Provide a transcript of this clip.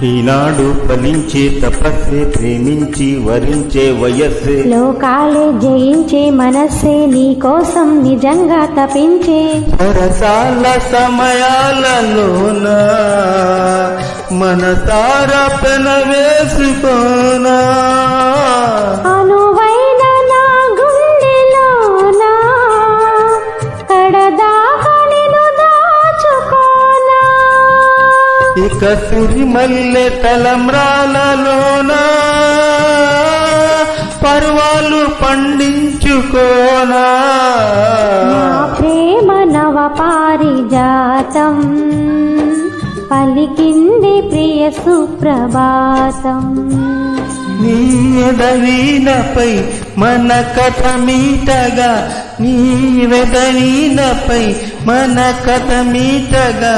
ఈనాడు ఫలించే తపస్సే ప్రేమించి వరించే వయస్సే లోకాలే జయించే మనస్సే నీ కోసం నిజంగా తపించే సరసాల సమయాలలోన మనసారా పెనవేసుకోనా అనువైన నా గుండెలోన కడదాకా నిన్ను దాచుకోనా ఇక సిరిమల్లె తలంబ్రాలలోన పర్వాలు పండించుకోనా నా ప్రేమ నవ పారిజాతం పలికింది ప్రియ సుప్రభాతం నీ ఎదవీనపై మన కథ మీటగా నీ వెదవీనపై మన కథ మీటగా